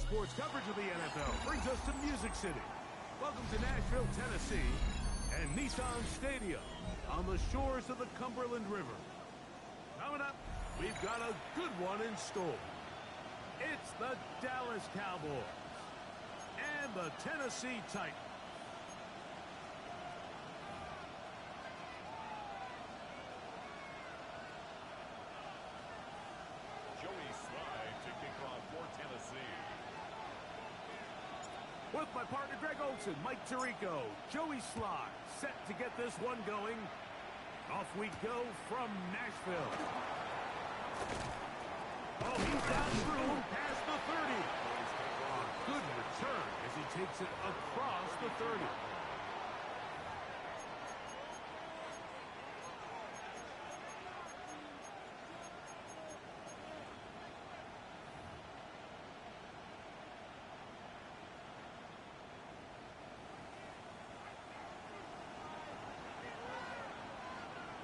sports coverage of the NFL brings us to Music City. Welcome to Nashville, Tennessee, and Nissan Stadium on the shores of the Cumberland River. Coming up, we've got a good one in store. It's the Dallas Cowboys and the Tennessee Titans. With my partner Greg Olson, Mike Tirico, Joey Sly, set to get this one going. Off we go from Nashville. Oh, he's down through past the 30. A good return as he takes it across the 30.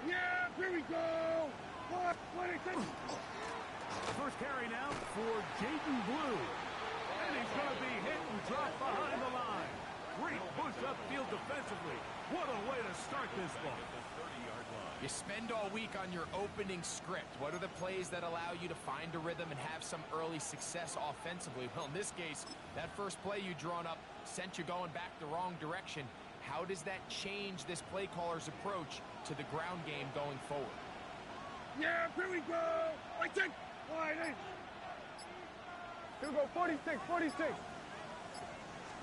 Yeah, here we go! 26! First carry now for Jaden Blue. And he's going to be hit and dropped behind the line. Great push upfield defensively. What a way to start this ball. You spend all week on your opening script. What are the plays that allow you to find a rhythm and have some early success offensively? Well, in this case, that first play you drawn up sent you going back the wrong direction. How does that change this play caller's approach to the ground game going forward? Yeah, here we go! I think! Wide in! Here we go, 46, 46!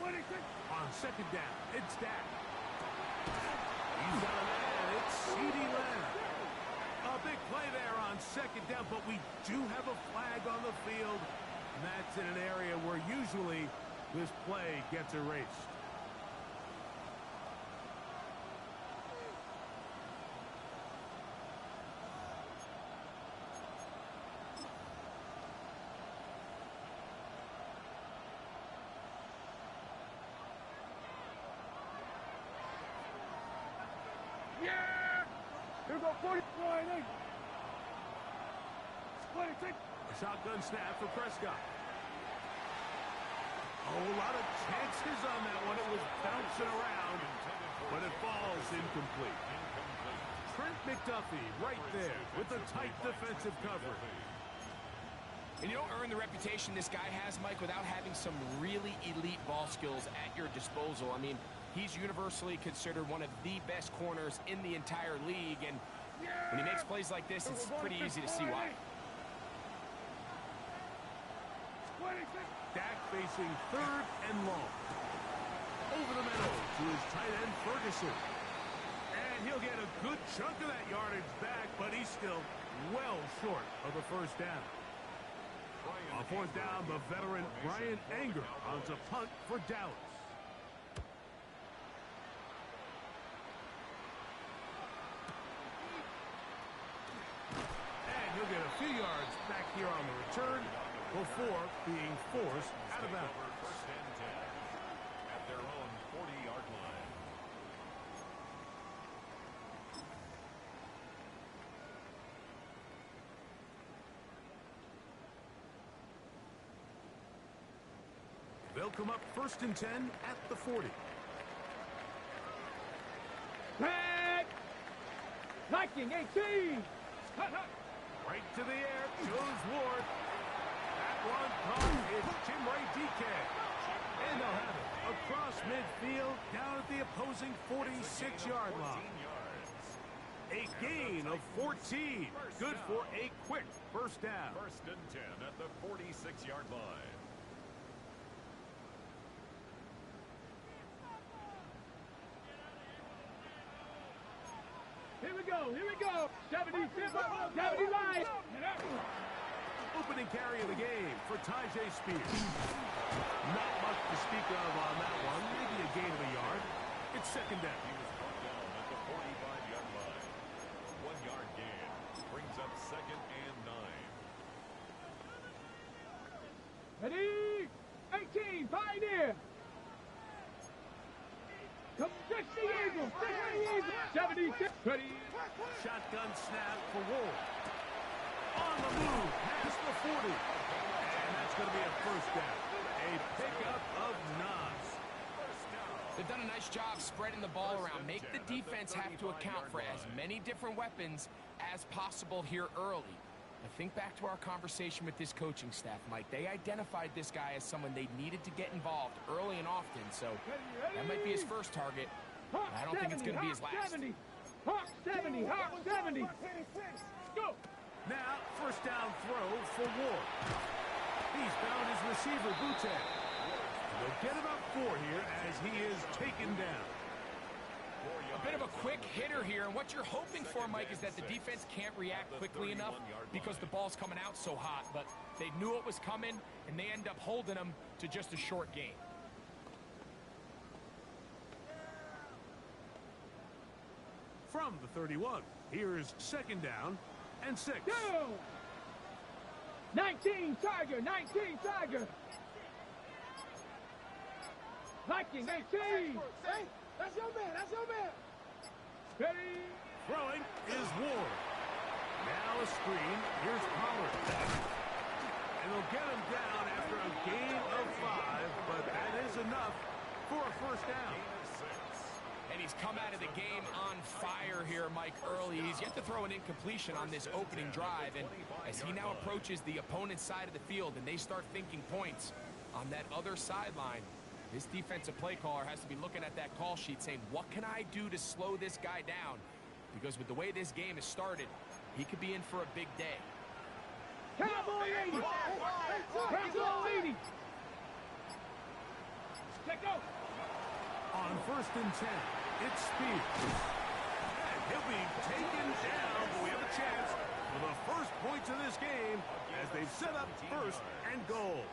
26! On second down, it's Dak. He's got a man, it's CeeDee Lamb. A big play there on second down, but we do have a flag on the field. And that's in an area where usually this play gets erased. Yeah! Here we go, 40, wide in! 26! A shotgun snap for Prescott. Oh, a lot of chances on that one. It was bouncing around, but it falls incomplete. Trent McDuffie right there with the tight defensive coverage. And you don't earn the reputation this guy has, Mike, without having some really elite ball skills at your disposal. I mean, he's universally considered one of the best corners in the entire league, and when he makes plays like this, it's pretty easy to see why. Dak facing third and long. Over the middle to his tight end, Ferguson. And he'll get a good chunk of that yardage back, but he's still well short of the first down. On fourth down, the veteran Brian Anger on to punt for Dallas. And he'll get a few yards back here on the return before being forced out of bounds. First and 10 at their own 40-yard line. They'll come up first and 10 at the 40. Pat! Liking 18! Right to the air, goes Ward. That one caught is Jimray DK. And they'll have it across midfield down at the opposing 46-yard line. A gain of 14. Good for a quick first down. First and 10 at the 46-yard line. Here we go! 70 line! Opening carry of the game for Tyjae Spears. Not much to speak of on that one. Maybe a gain of a yard. It's second down. He was brought down at the 45-yard line. 1-yard gain brings up second and 9. Ready? 18, Pioneer! Come, 60 Eagles! 76, ready! Shotgun snap for Wolf. On the move, past the 40. And that's going to be a first down. A job spreading the ball around. Make the defense have to account for as many different weapons as possible here early. I think back to our conversation with this coaching staff, Mike. They identified this guy as someone they needed to get involved early and often, so that might be his first target. I don't think it's going to be his last. 70, Hawk 70, Hawk 70. Let's go. Now, first down throw for Ward. He's found his receiver, Butte. They'll get about 4 here as he is taken down. A bit of a quick hitter here, and what you're hoping for, Mike, is that the defense can't react quickly enough because the ball's coming out so hot, but they knew it was coming, and they end up holding them to just a short gain. From the 31, here's second down and 6. Go! 19 Tiger, 19 Tiger. Viking 18. Hey, that's your man, that's your man. Ready? Throwing is Ward. Now a screen. Here's Pollard. And they'll get him down after a gain of 5, but that is enough for a first down. And he's come out of the game on fire here, Mike, early. He's yet to throw an incompletion on this opening drive, and as he now approaches the opponent's side of the field and they start thinking points on that other sideline, this defensive play caller has to be looking at that call sheet saying, what can I do to slow this guy down? Because with the way this game has started, he could be in for a big day. Cowboy 80. Cowboy 80. Let go. On first and 10, it's Spears. And he'll be taken down, but we have a chance for the first points of this game as they've set up first and goal.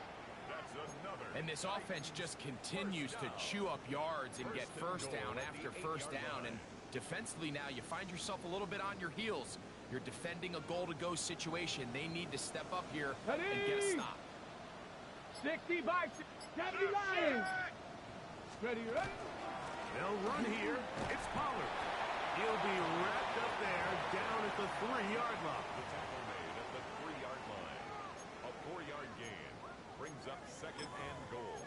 And this offense just continues to chew up yards and get first down after first down. And defensively now, you find yourself a little bit on your heels. You're defending a goal-to-go situation. They need to step up here and get a stop. 60 by 70 Lions. Ready, ready? They'll run here. It's Pollard. He'll be wrapped up there down at the 3-yard line. The tackle made at the 3-yard line. A 4-yard gain brings up second and goal.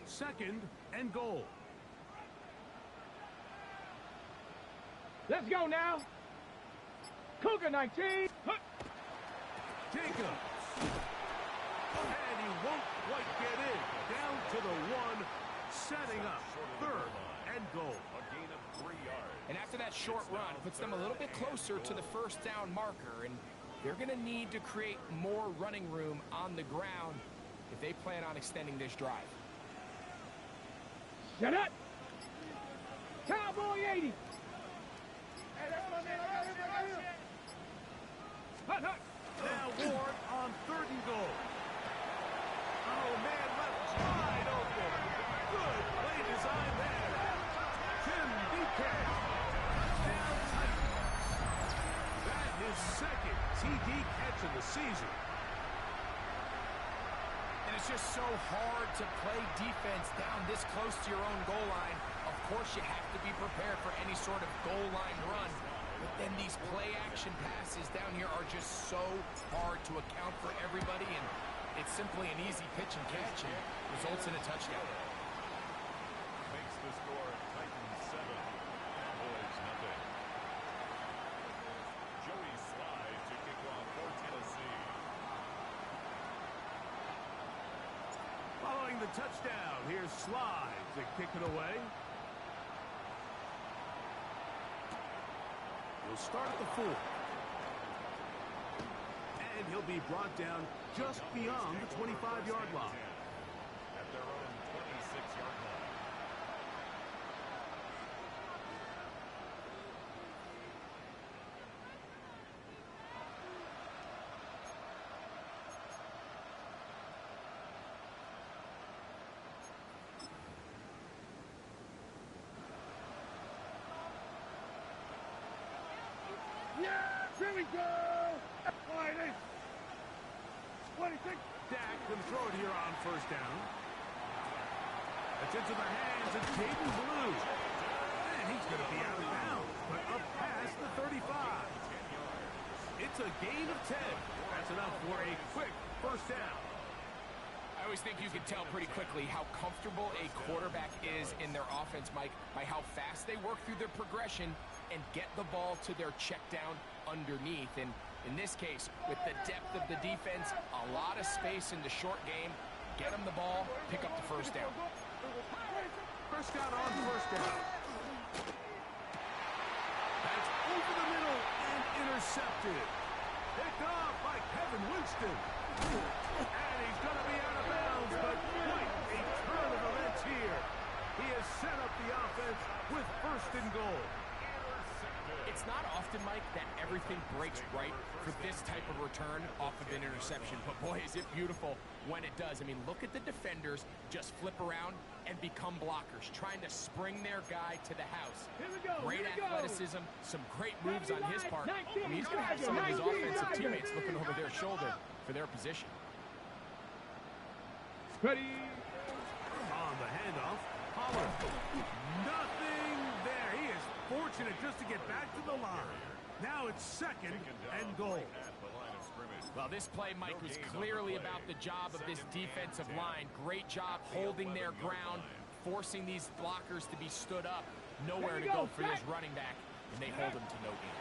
Second and goal. Let's go now. Cougar 19. Jacobs. And he won't quite get in. Down to the 1, setting up third and goal. A gain of 3 yards. And after that short run, puts them a little bit closer to the first down marker. And they're going to need to create more running room on the ground if they plan on extending this drive. Shut up. Cowboy 80. Hey, that's my man. I got him. Hut, hut. Now Ward on third and goal. Oh, man, left wide open. Good play design there. Tim Buchanan. Down Titans. That his second TD catch of the season. And it's just so hard to play defense down this close to your own goal line. Of course, you have to be prepared for any sort of goal line run. But then these play-action passes down here are just so hard to account for everybody. And it's simply an easy pitch and catch and results in a touchdown. Makes the score Titans 7, Cowboys nothing. Joey Slye to kick off for Tennessee. Following the touchdown, here's Slye to kick it away. He'll start at the 4. And he'll be brought down just beyond the 25-yard line. At their own 26-yard line. Yeah, here we go. 26. Dak can throw it here on first down. That's into the hands of Jaden Blue. And he's going to be out of bounds, but up past the 35. It's a gain of 10. That's enough for a quick first down. I always think you can tell pretty quickly how comfortable a quarterback is in their offense, Mike, by how fast they work through their progression and get the ball to their check down underneath. And in this case, with the depth of the defense, a lot of space in the short game, get them the ball, pick up the first down. Prescott on first down. That's over the middle and intercepted. Picked off by Kevin Winston. And he's going to be out of bounds, but quite a turn of events here. He has set up the offense with first and goal. It's not often, Mike, that everything breaks right for this type of return off of an interception. But, boy, is it beautiful when it does. I mean, look at the defenders just flip around and become blockers, trying to spring their guy to the house. Great athleticism, some great moves on his part. I mean, he's going to have some of his offensive teammates looking over their shoulder for their position. Ready. On the handoff, Pollard. Nothing there. He is fortunate just to get back to the line. Now it's second and goal. Well, this play, Mike, was clearly about the job of this defensive line. Great job holding their ground, forcing these blockers to be stood up. Nowhere to go for this running back, and they hold him to no gain.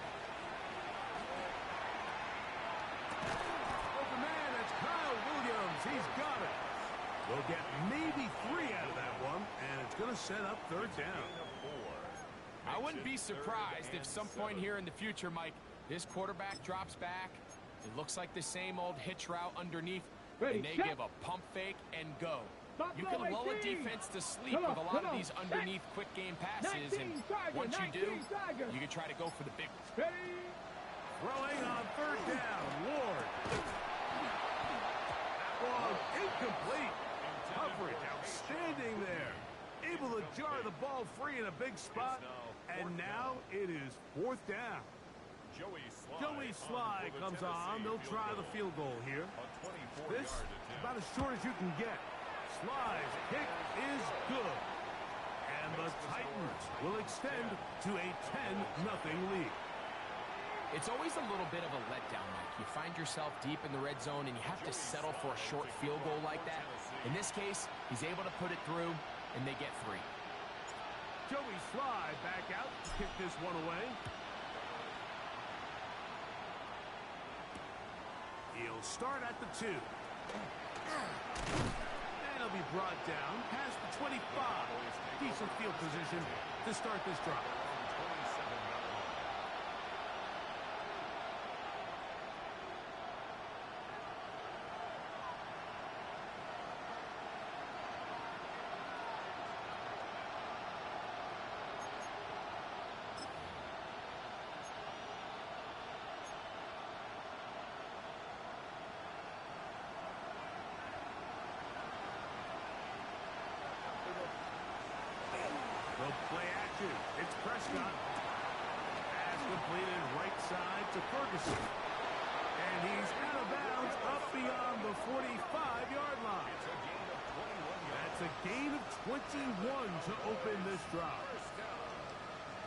Open man, it's Kyle Williams. He's got it. We'll get maybe 3 out of that one, and it's going to set up third down. I wouldn't be surprised if some point here in the future, Mike, this quarterback drops back. It looks like the same old hitch route underneath, and they give a pump fake and go. You can lull a defense to sleep with a lot of these underneath quick game passes, and once you do, you can try to go for the big one. Throwing on third down, Ward. That was incomplete. Coverage outstanding there. Able to jar the ball free in a big spot, and now it is fourth down. Joey Sly comes on. They'll try the field goal here. This is about as short as you can get. Sly's kick is good. And the Titans will extend to a 10-0 lead. It's always a little bit of a letdown, Mike. You find yourself deep in the red zone, and you have to settle for a short field goal like that. In this case, he's able to put it through, and they get 3. Joey Sly back out to kick this one away. He'll start at the 2. And he'll be brought down past the 25. Decent field position to start this drive. Play action. It's Prescott. Pass completed right side to Ferguson. And he's out of bounds up beyond the 45-yard line. That's a gain of 21 to open this drive.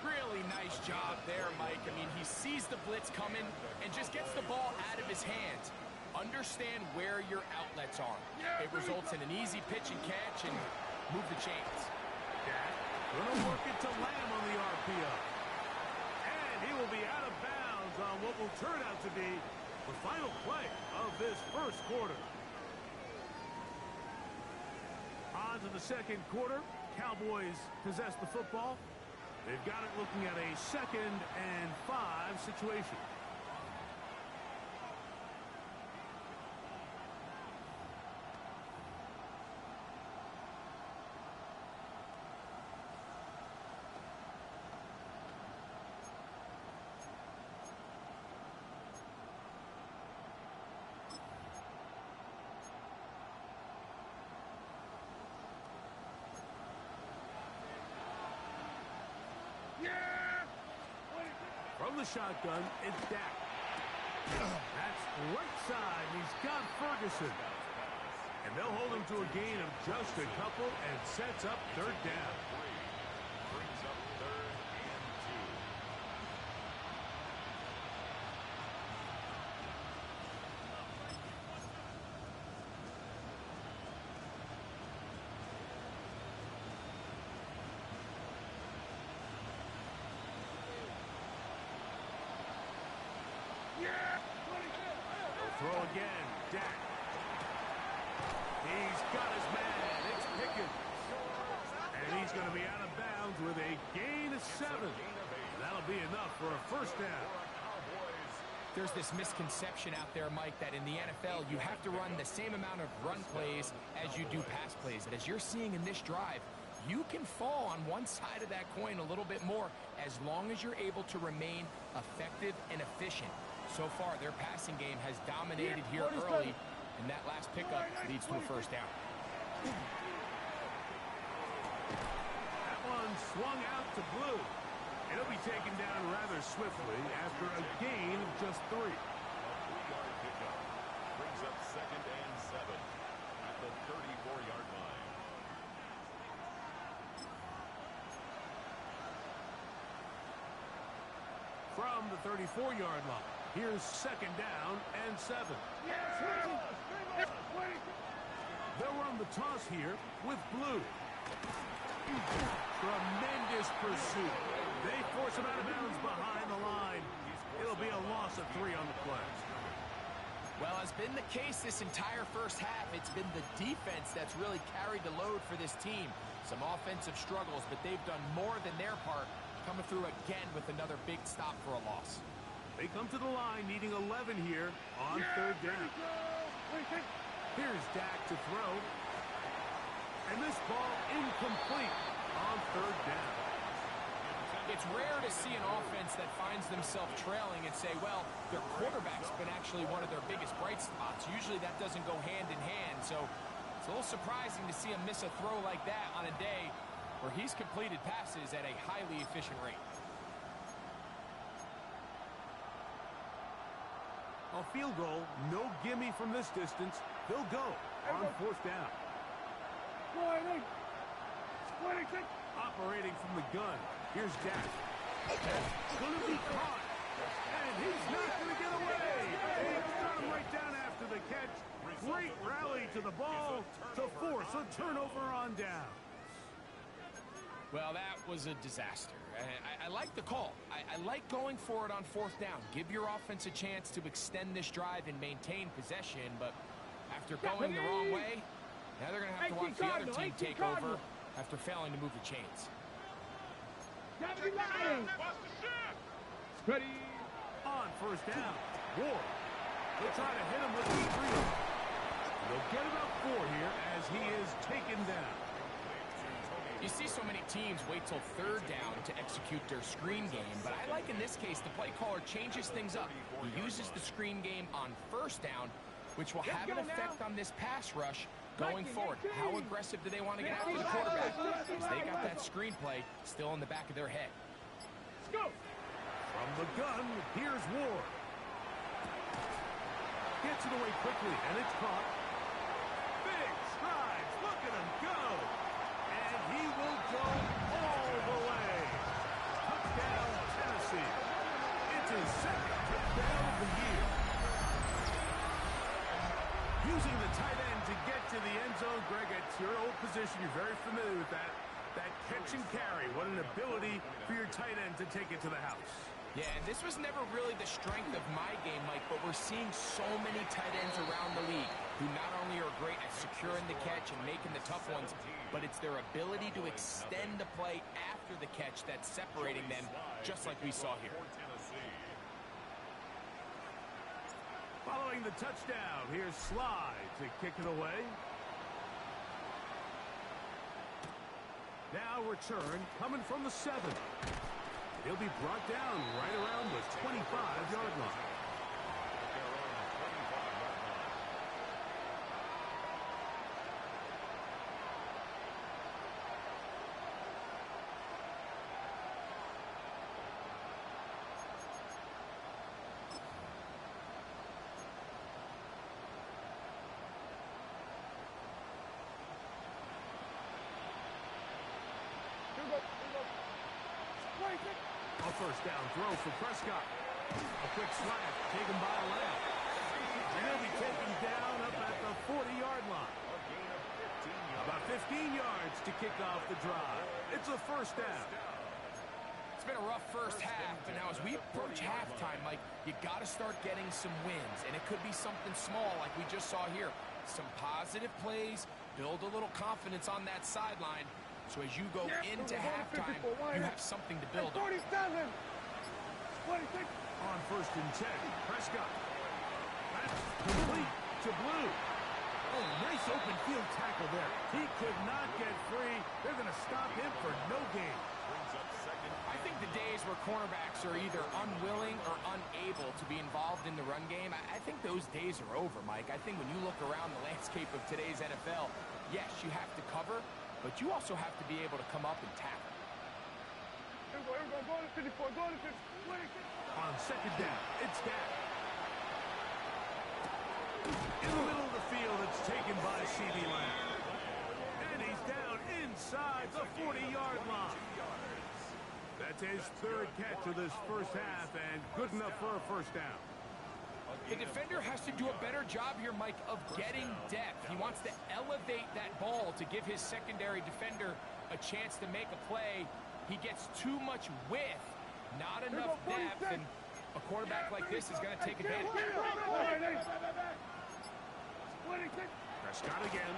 Really nice job there, Mike. I mean, he sees the blitz coming and just gets the ball out of his hands. Understand where your outlets are. It results in an easy pitch and catch and move the chains. Going to work it to Lamb on the RPO. And he will be out of bounds on what will turn out to be the final play of this first quarter. On to the second quarter. Cowboys possess the football. They've got it looking at a 2nd and 5 situation. From the shotgun, it's Dak. That's right side. He's got Ferguson. And they'll hold him to a gain of just a couple and sets up third down. Brings up 3rd and 2. They'll throw again. Dak. He's got his man. It's Pickens. And he's going to be out of bounds with a gain of 7. That'll be enough for a first down. There's this misconception out there, Mike, that in the NFL, you have to run the same amount of run plays as you do pass plays. And as you're seeing in this drive, you can fall on one side of that coin a little bit more as long as you're able to remain effective and efficient. So far, their passing game has dominated here early, and that last pickup leads to a first down. That one swung out to Blue. It'll be taken down rather swiftly after a gain of just 3. A 3-yard pickup. Brings up 2nd and 7 at the 34-yard line. From the 34-yard line, here's 2nd down and 7. They'll run the toss here with Blue. Tremendous pursuit. They force him out of bounds behind the line. It'll be a loss of 3 on the play. Well, as been the case this entire first half, it's been the defense that's really carried the load for this team. Some offensive struggles, but they've done more than their part, coming through again with another big stop for a loss. They come to the line needing 11 here on 3rd down. Here's Dak to throw. And this ball incomplete on 3rd down. It's rare to see an offense that finds themselves trailing and say, well, their quarterback's been actually one of their biggest bright spots. Usually that doesn't go hand in hand, so it's a little surprising to see him miss a throw like that on a day where he's completed passes at a highly efficient rate. A field goal, no gimme from this distance. They'll go on 4th down. Operating from the gun. Here's Dak. Going to be caught. And he's not going to get away. They got him right down after the catch. Great rally to the ball to force a turnover on down. Well, that was a disaster. I like the call. I like going for it on 4th down. Give your offense a chance to extend this drive and maintain possession, but after going the wrong way, now they're going to have to watch the other team take over after failing to move the chains. Ready. On 1st down, Ward. They'll try to hit him with the 3. They'll get about 4 here as he is taken down. You see so many teams wait till 3rd down to execute their screen game, but I like in this case the play caller changes things up. He uses the screen game on 1st down, which will have an effect on this pass rush going forward. How aggressive do they want to get after the quarterback? Because they got that screenplay still in the back of their head. Let's go. From the gun, here's Ward. Gets it away quickly, and it's caught. Big strides. Look at him go. And he will go all the way. Touchdown, Tennessee. It's his 2nd touchdown of the year. Using the tight end to get to the end zone, Greg, it's your old position. You're very familiar with that. That catch and carry. What an ability for your tight end to take it to the house. Yeah, and this was never really the strength of my game, Mike, but we're seeing so many tight ends around the league who not only are great at securing the catch and making the tough ones, but it's their ability to extend the play after the catch that's separating them, just like we saw here. Following the touchdown, here's Sly to kick it away. Now return coming from the 7. He'll be brought down right around the 25-yard line. first down throw for Prescott. A quick slant taken by Lamb. And he'll be taken down up at the 40-yard line. About 15 yards to kick off the drive. It's a first down. It's been a rough first half, but now as we approach halftime, Mike, you got to start getting some wins, and it could be something small like we just saw here. Some positive plays, build a little confidence on that sideline, so as you go into halftime, you have something to build on. 47. 26. On first and 10, Prescott. That's complete to Blue. Oh, nice open field tackle there. He could not get free. They're going to stop him for no gain. I think the days where cornerbacks are either unwilling or unable to be involved in the run game, I think those days are over, Mike. I think when you look around the landscape of today's NFL, yes, you have to cover, but you also have to be able to come up and tackle. Here we go, go to 54, go to 50. On second down, it's down. In the middle of the field, it's taken by C.D. Lamb. And he's down inside the 40-yard line. That's his third catch of this first half, and good enough for a first down. The defender has to do a better job here, Mike, of getting depth. He wants to elevate that ball to give his secondary defender a chance to make a play. He gets too much width, not enough depth, and a quarterback like this is going to take advantage. Prescott again.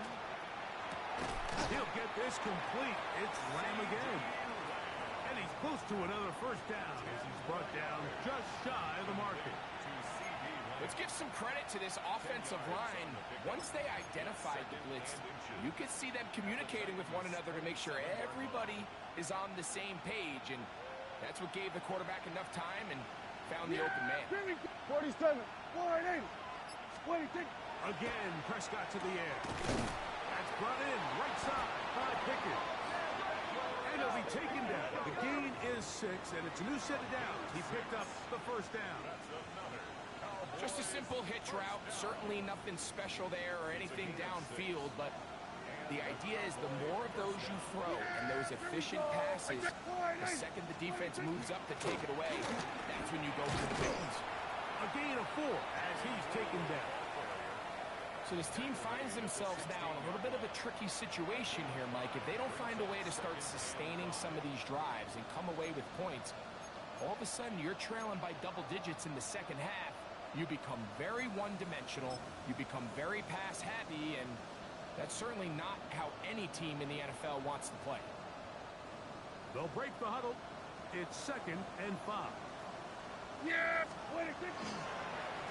He'll get this complete. It's Lamb again. And he's close to another first down as he's brought down just shy of the marker. Let's give some credit to this offensive line. Once they identified the blitz, you could see them communicating with one another to make sure everybody is on the same page, and that's what gave the quarterback enough time and found the open man. 47, 480, 26. Again, Prescott to the air. That's brought in right side by Pickett. And he'll be taken down. The gain is 6, and it's a new set of downs. He picked up the first down. Just a simple hitch route. Certainly nothing special there or anything downfield, but the idea is the more of those you throw and those efficient passes, the second the defense moves up to take it away, that's when you go for the big ones. A gain of 4 as he's taken down. So this team finds themselves now in a little bit of a tricky situation here, Mike. If they don't find a way to start sustaining some of these drives and come away with points, all of a sudden you're trailing by double digits in the second half. You become very one-dimensional, you become very pass-heavy, and that's certainly not how any team in the NFL wants to play. They'll break the huddle. It's 2nd and 5. Yes, 26.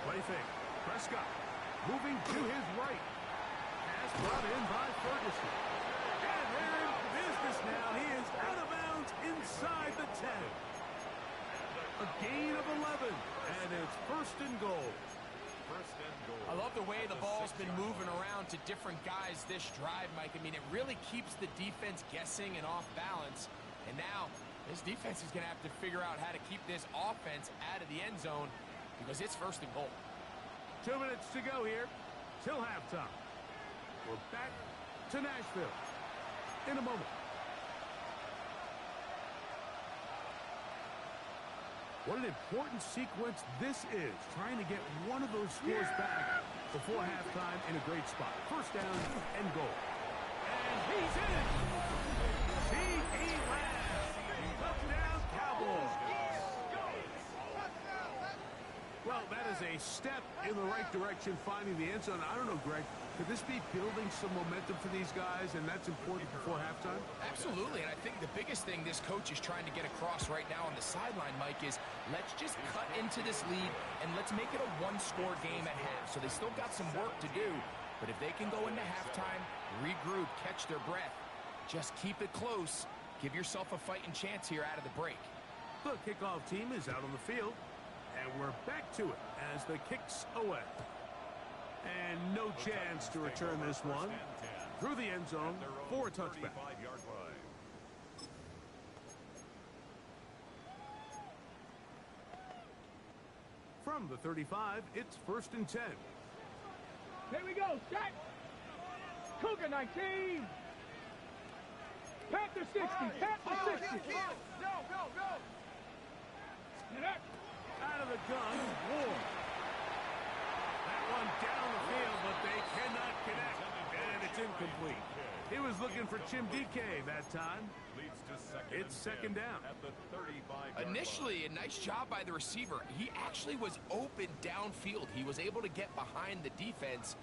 Play fake. Prescott moving to his right. Pass brought in by Ferguson. And they're in business now. He is out of bounds inside the 10. A gain of 11, and it's 1st and goal. I love the way the ball's been moving around to different guys this drive, Mike. I mean, it really keeps the defense guessing and off balance. And now, this defense is going to have to figure out how to keep this offense out of the end zone because it's 1st and goal. 2 minutes to go here till halftime. We're back to Nashville in a moment. What an important sequence this is, trying to get one of those scores back before halftime in a great spot. 1st down and goal. And he's in! C.E. Lamb! Touchdown, Cowboys! Well, that is a step in the right direction, finding the end zone. I don't know, Greg, could this be building some momentum for these guys, and that's important before halftime? Absolutely, and I think the biggest thing this coach is trying to get across right now on the sideline, Mike, is let's just cut into this lead, and let's make it a one-score game at half. So they still got some work to do, but if they can go into halftime, regroup, catch their breath, just keep it close, give yourself a fighting chance here out of the break. The kickoff team is out on the field. And we're back to it as the kick's away. And no chance to return this one through the end zone for a touchback. From the 35, it's 1st and 10. Here we go, set. Cougar 19. Panther 60, Panther 60. Go, go, go. Out of the gun, Ward. That one down the field, but they cannot connect, and it's incomplete. He was looking for Chim DK that time. It's second down. At the 35-yard Initially, a nice job by the receiver. He actually was open downfield. He was able to get behind the defense,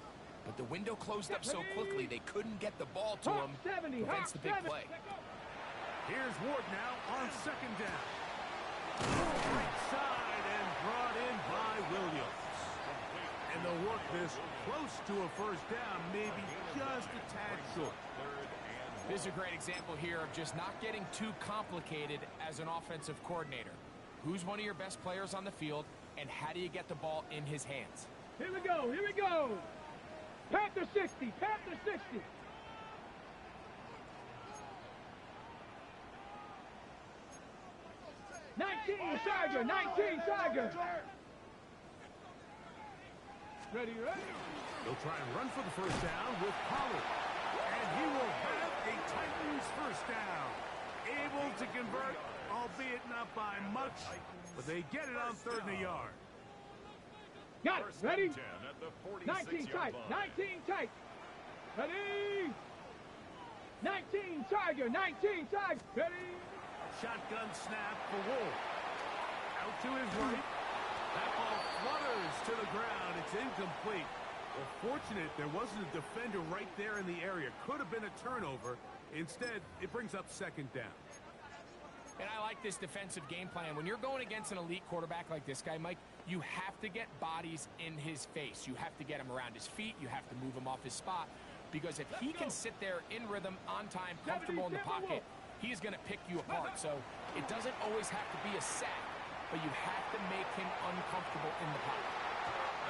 but the window closed up so quickly they couldn't get the ball to him. Prevents the big play. Here's Ward now on second down. Right side and brought in by Williams. And they'll work this close to a first down, maybe just a tad short. This is a great example here of just not getting too complicated as an offensive coordinator. Who's one of your best players on the field, and how do you get the ball in his hands? Here we go, here we go. Panther 60, Panther 60. Tiger, 19, Tiger. Ready, ready. They'll try and run for the first down with Pollard. And he will have a Titans first down. Able to convert, albeit not by much, but they get it on 3rd and a yard. Got it, ready? 19 tight, 19 tight. Ready? 19 Tiger, 19 Tiger. Ready? Shotgun snap for Wolf. Out to his right. That ball flutters to the ground. It's incomplete. Well, fortunate there wasn't a defender right there in the area. Could have been a turnover. Instead, it brings up second down. And I like this defensive game plan. When you're going against an elite quarterback like this guy, Mike, you have to get bodies in his face. You have to get him around his feet. You have to move him off his spot. Because if he can sit there in rhythm, on time, comfortable in the pocket, he is going to pick you apart. So it doesn't always have to be a sack, but you have to make him uncomfortable in the pocket.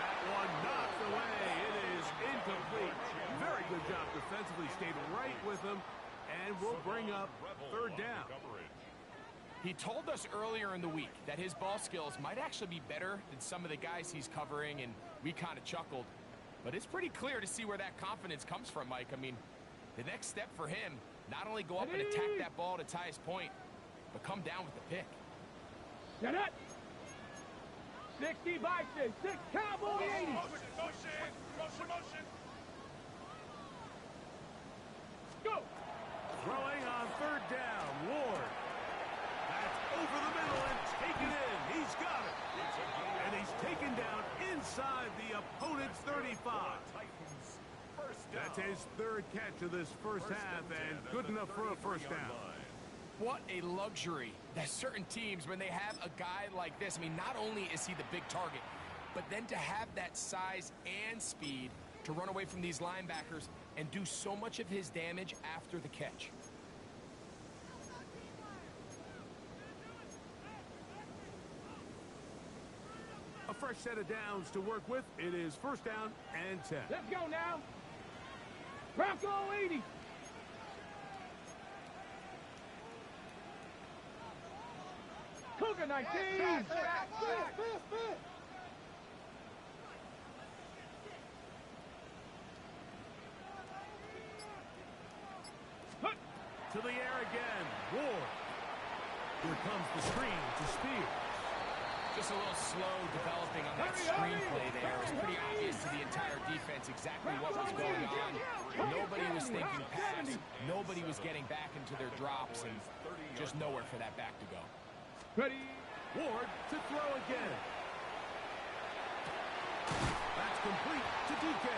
That one knocked away. It is incomplete. Very good job defensively. Stayed right with him, and will bring up 3rd down. He told us earlier in the week that his ball skills might actually be better than some of the guys he's covering, and we kind of chuckled. But it's pretty clear to see where that confidence comes from, Mike. I mean, the next step for him, not only go up and attack that ball to tie his point, but come down with the pick. Get it! 60 Vikings, 6 Cowboy 80. Motion. Go! Throwing on 3rd down, Ward. That's over the middle and taken in. He's got it. And he's taken down inside the opponent's 35. That's his 3rd catch of this first half, and good enough for a first down. What a luxury that certain teams, when they have a guy like this, I mean, not only is he the big target, but then to have that size and speed to run away from these linebackers and do so much of his damage after the catch. A fresh set of downs to work with. It is 1st down and 10. Let's go now. Bronco 80. Cougar 19. To the air again. Ward. Here comes the screen to Spears. Just a little slow developing on that screenplay there. It was pretty obvious to the entire defense exactly what was going on. Nobody was thinking pass. Nobody was getting back into their drops, and just nowhere for that back to go. Ready? Ward to throw again. That's complete to DK.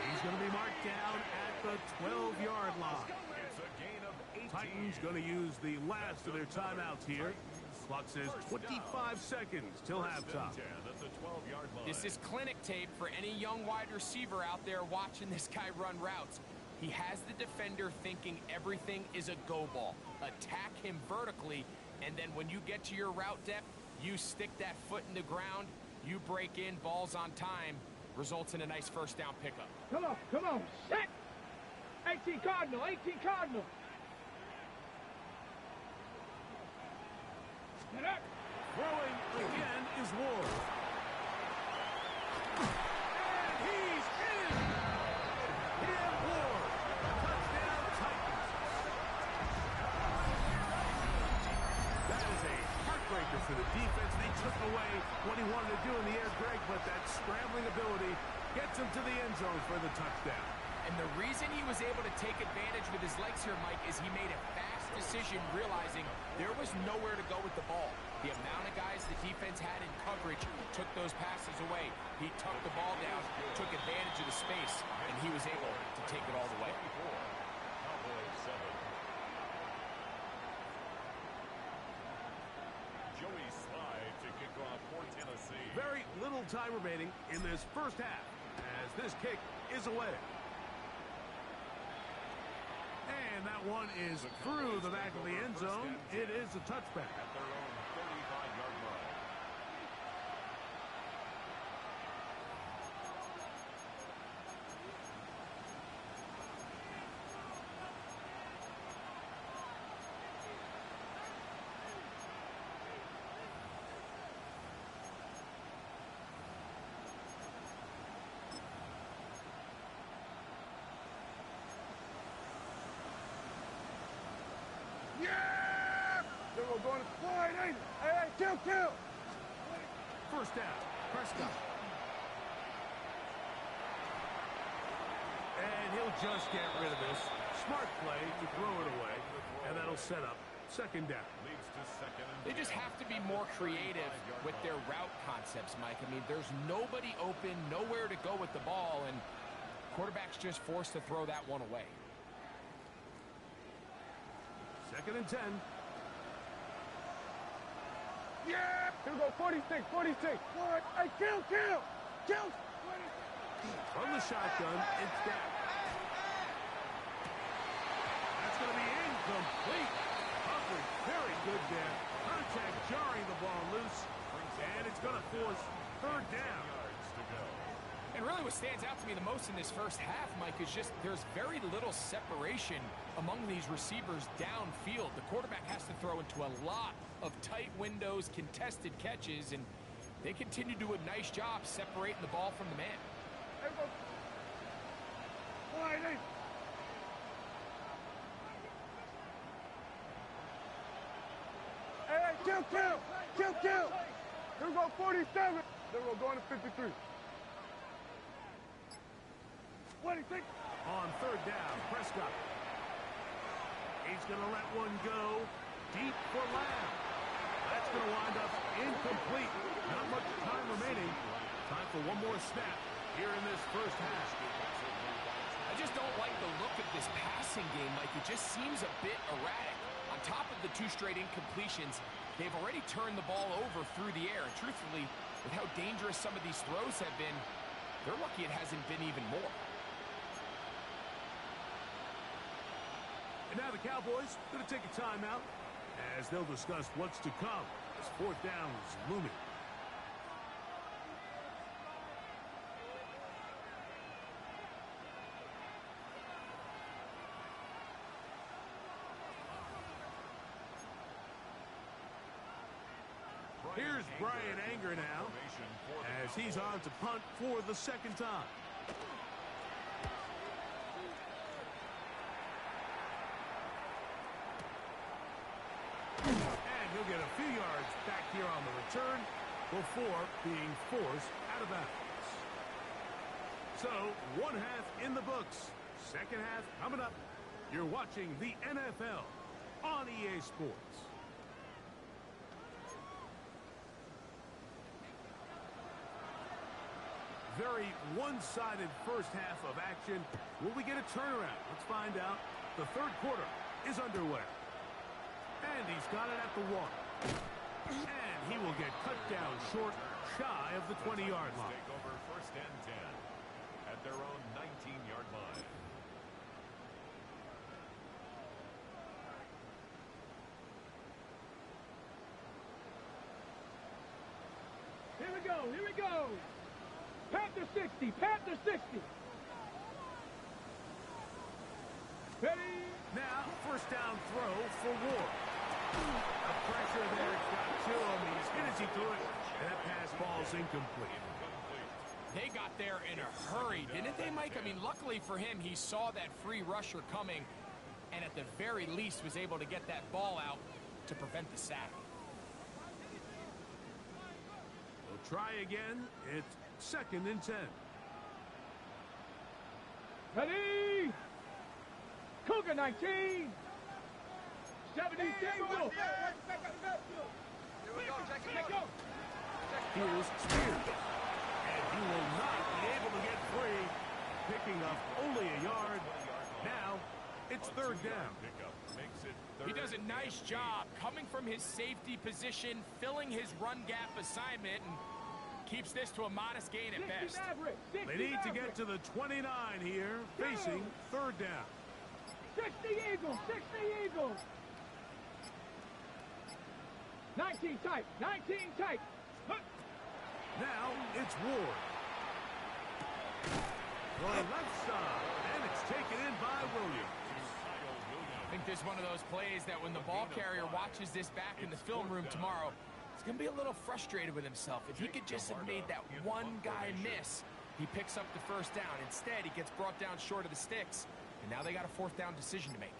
He's going to be marked down at the 12-yard line. Titans going to use the last of their timeouts here. Clock says 25 seconds till halftime. This is clinic tape for any young wide receiver out there watching this guy run routes. He has the defender thinking everything is a go ball. Attack him vertically, and then when you get to your route depth, you stick that foot in the ground, you break in, balls on time, results in a nice first down pickup. Come on, set! 18 Cardinal, 18 Cardinal. Get up! Throwing again is Ward. And he's in! Him Ward. Touchdown Titans. That is a heartbreaker for the defense they took away what he wanted to do in the air, Greg, but that scrambling ability gets him to the end zone for the touchdown. And the reason he was able to take advantage with his legs here, Mike, is he made a fast decision realizing there was nowhere to go with the ball. The amount of guys the defense had in coverage took those passes away. He tucked the ball down, took advantage of the space, and he was able to take it all the way. Cowboys 7. Joey Slide to kick off for Tennessee. Very little time remaining in this first half as this kick is away. And that one is through the back of the end zone. It is a touchback. At their own 35-yard line. Yeah! Then we're going to slide, ain't it? Hey, kill! First down, Prescott. And he'll just get rid of this. Smart play to throw it away, and that'll set up second down. Leads to second and They just have to be more creative with their route concepts, Mike. I mean, there's nobody open, nowhere to go with the ball, and quarterback's just forced to throw that one away. Second and 10. Yeah! Here we go, 46. What? Hey, kill! From the shotgun, it's down. That's going to be incomplete. Humphrey, very good there. Contact jarring the ball loose, and it's going to force third down. yards to go. And really what stands out to me the most in this first half, Mike, is just there's very little separation among these receivers downfield. The quarterback has to throw into a lot of tight windows, contested catches, and they continue to do a nice job separating the ball from the man. Here we go. Slide, ain't it? Hey, kill! Here we go, 47. Then we're going to 53. What do you think? On third down, Prescott. He's going to let one go deep for Lamb. That's going to wind up incomplete. Not much time remaining. Time for one more snap here in this first half. I just don't like the look of this passing game, Mike. It just seems a bit erratic. On top of the 2 straight incompletions, they've already turned the ball over through the air. And truthfully, with how dangerous some of these throws have been, they're lucky it hasn't been even more. And now the Cowboys going to take a timeout as they'll discuss what's to come as fourth down is looming. Here's Brian Anger now as he's on to punt for the second time. And he'll get a few yards back here on the return before being forced out of bounds. So, one half in the books. Second half coming up. You're watching the NFL on EA Sports. Very one-sided first half of action. Will we get a turnaround? Let's find out. The third quarter is underway. And he's got it at the 1. And he will get cut down short, shy of the 20-yard line. Take over first and 10 at their own 19-yard line. Here we go. Panther 60. Ready? Now, first down throw for Ward. The pressure there got to him. He's good as he threw it. And that pass ball's incomplete. They got there in a hurry, didn't they, Mike? I mean, luckily for him, he saw that free rusher coming and at the very least was able to get that ball out to prevent the sack. try again. It's 2nd and 10. Ready? Cougar 19. 70 single. Here's Spears. And he will not be able to get free. Picking up only a yard. Now, it's 3rd down. He does a nice job coming from his safety position, filling his run gap assignment, and keeps this to a modest gain at best. They need to get to the 29 here, facing 3rd down. 60 Eagles, 60 Eagles. 19 tight, 19 tight. Now it's Ward. The left side, and it's taken in by Williams. I think this is one of those plays that when the ball carrier watches this back in the film room tomorrow, he's going to be a little frustrated with himself. If he could just have made that one guy miss, he picks up the 1st down. Instead, he gets brought down short of the sticks, and now they got a 4th down decision to make.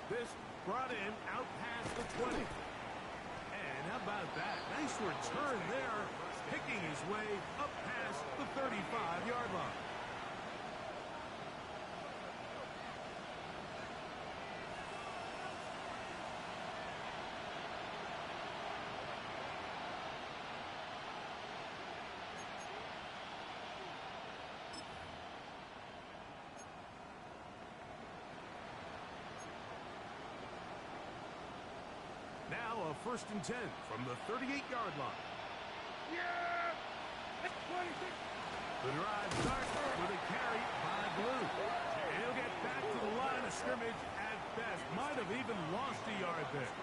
This brought in out past the 20. And how about that? Nice return there, picking his way up past the 35-yard line. Now a 1st and 10 from the 38-yard line. Yeah! 26. The drive starts with a carry by Blue. He'll get back to the line of scrimmage at best. Might have even lost a yard there.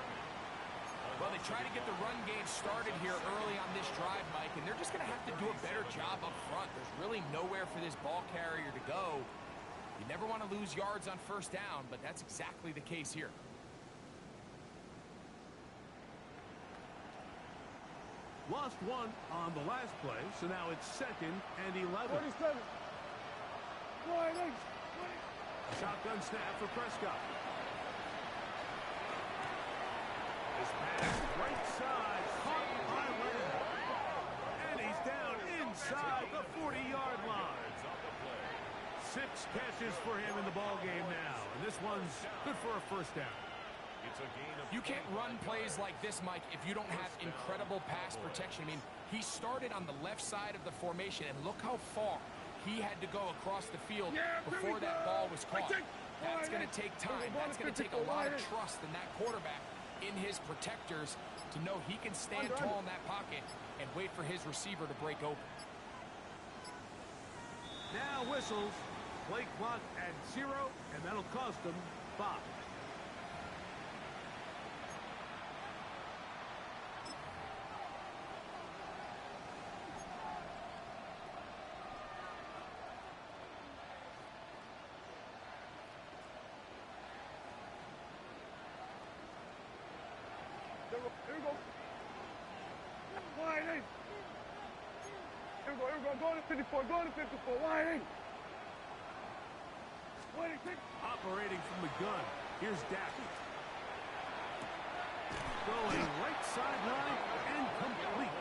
Well, they try to get the run game started here early on this drive, Mike, and they're just going to have to do a better job up front. There's really nowhere for this ball carrier to go. You never want to lose yards on 1st down, but that's exactly the case here. Lost 1 on the last play, so now it's 2nd and 11. 47. Shotgun snap for Prescott. This pass right side, caught by Lamb. And he's down inside the 40-yard line. 6 catches for him in the ball game now, and this one's good for a 1st down. You can't run plays like this, Mike, if you don't have incredible pass protection. I mean, he started on the left side of the formation, and look how far he had to go across the field before that ball was caught. That's going to take time. That's going to take a lot of trust in that quarterback, in his protectors, to know he can stand tall in that pocket and wait for his receiver to break open. Now whistles. Play clock at 0, and that'll cost them 5. Here we go. Wide in. Here we go. Go to 54. Go to 54. Wide in. Operating from the gun. Here's Dak. Going right sideline and complete.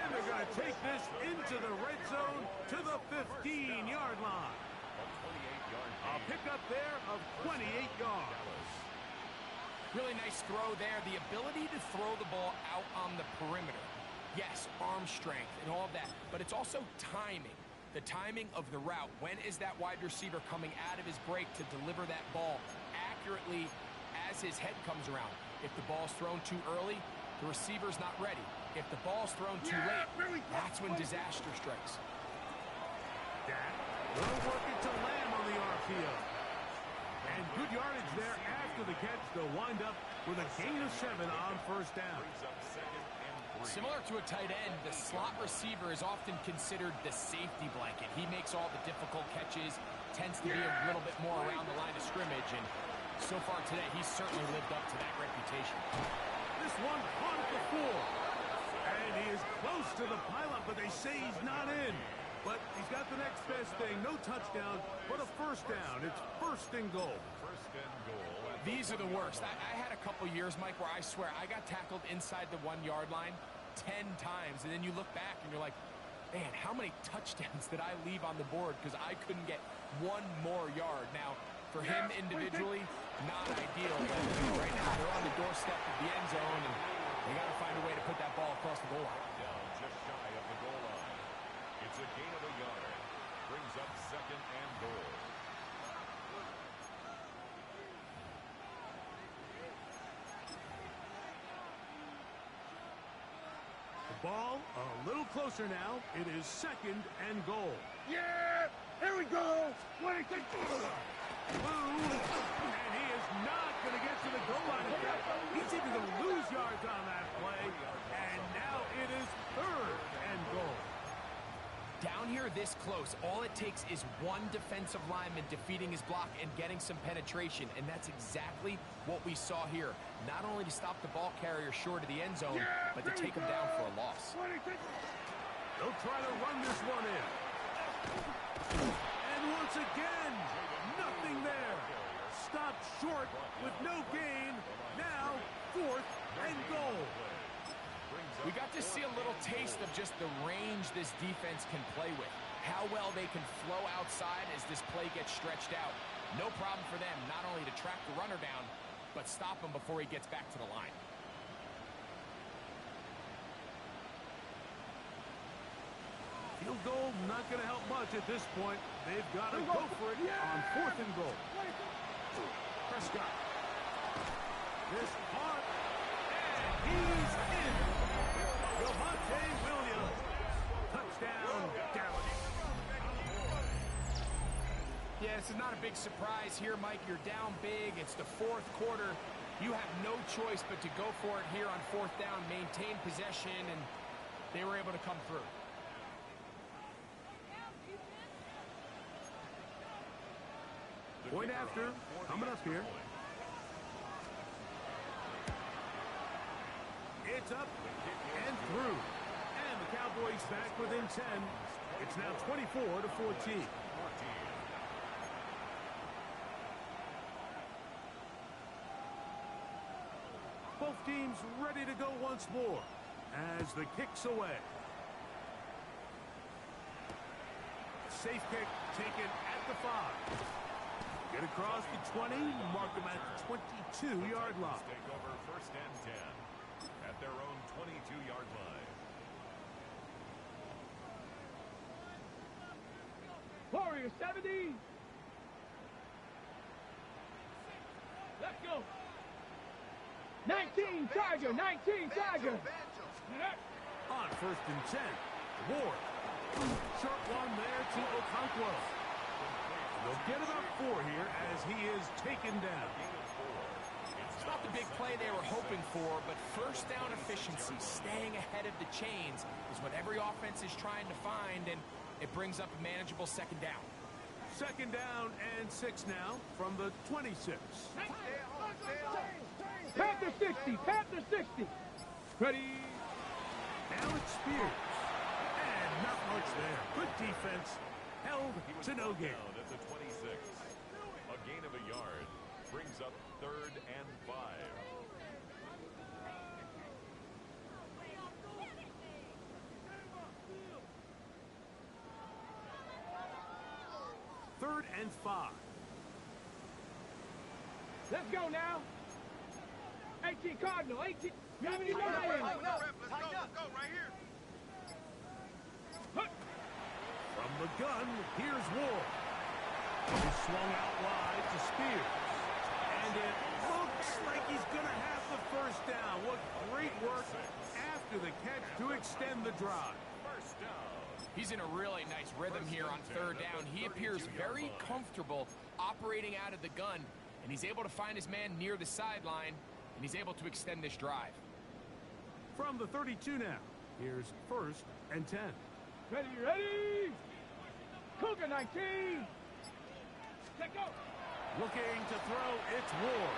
And they're going to take this into the red zone to the 15-yard line. A pickup there of 28 yards. Really nice throw there. The ability to throw the ball out on the perimeter. Yes, arm strength and all of that, but it's also timing. The timing of the route. When is that wide receiver coming out of his break to deliver that ball accurately as his head comes around? If the ball's thrown too early, the receiver's not ready. If the ball's thrown too late, that's when disaster strikes. Dak will work it to Lamb on the RPO. And good yardage there after the catch. They'll wind up with a gain of 7 on 1st down. Similar to a tight end, the slot receiver is often considered the safety blanket. He makes all the difficult catches, tends to be a little bit more around the line of scrimmage, and so far today, he's certainly lived up to that reputation. This one caught at the 4. And he is close to the pylon, but they say he's not in. But he's got the next best thing. No touchdown, but a first down. It's first and goal. First and goal. These are the worst. I had a couple years, Mike, where I swear I got tackled inside the 1 yard line 10 times, and then you look back and you're like, man, how many touchdowns did I leave on the board because I couldn't get one more yard? Now, for him individually, not ideal, but right now they're on the doorstep of the end zone, and they got to find a way to put that ball across the goal line. Down just shy of the goal line. It's a gain of a yard. Brings up second and goal. The ball a little closer now. It is second and goal. Yeah! Here we go! 26! And he is not going to get to the goal line again. He's even going to lose yards on that play. And now it is third and goal. Down here this close, all it takes is one defensive lineman defeating his block and getting some penetration, and that's exactly what we saw here. Not only to stop the ball carrier short of the end zone, but to take him down for a loss. They'll try to run this one in. And once again, nothing there. Stopped short with no gain. Now, fourth and goal. We got to see a little taste of just the range this defense can play with. How well they can flow outside as this play gets stretched out. No problem for them not only to track the runner down, but stop him before he gets back to the line. Field goal not going to help much at this point. They've got to go for it on fourth and goal. Prescott. This part, and he's in. Javonte Williams. Touchdown, Dallas. Yeah, this is not a big surprise here, Mike. You're down big. It's the fourth quarter. You have no choice but to go for it here on fourth down, maintain possession, and they were able to come through. Point after, coming up here. It's up and through. And the Cowboys back within 10. It's now 24-14. Both teams ready to go once more as the kick's away. Safe kick taken at the 5. Get across the 20, mark them at the 22-yard line. Take over first and 10 at their own 22-yard line. Warrior 70. Let's go. 19 Tiger, 19 Tiger. On first and 10, Ward. Short one there to Okonkwo. They'll get about 4 here as he is taken down. It's not the big play they were hoping for, but first down efficiency, staying ahead of the chains, is what every offense is trying to find, and it brings up a manageable second down. Second down and 6 now from the 26. Panther 60, Panther 60. Ready. Now it's Spears. And not much there. Good defense. Held to no gain. Down at the 26. A gain of a yard. Brings up third and 5. Third and 5. Let's go now. 18 Cardinal, 18. 79. Let's go right here. From the gun, here's Ward. He swung out wide to Spears. And it looks like he's going to have the first down. What great work after the catch to extend the drive. First down. He's in a really nice rhythm here on third down. He appears very comfortable operating out of the gun, and he's able to find his man near the sideline, and he's able to extend this drive. From the 32 now, here's first and 10. Ready, ready. Cougar 19. Let's go. Looking to throw, it's Ward.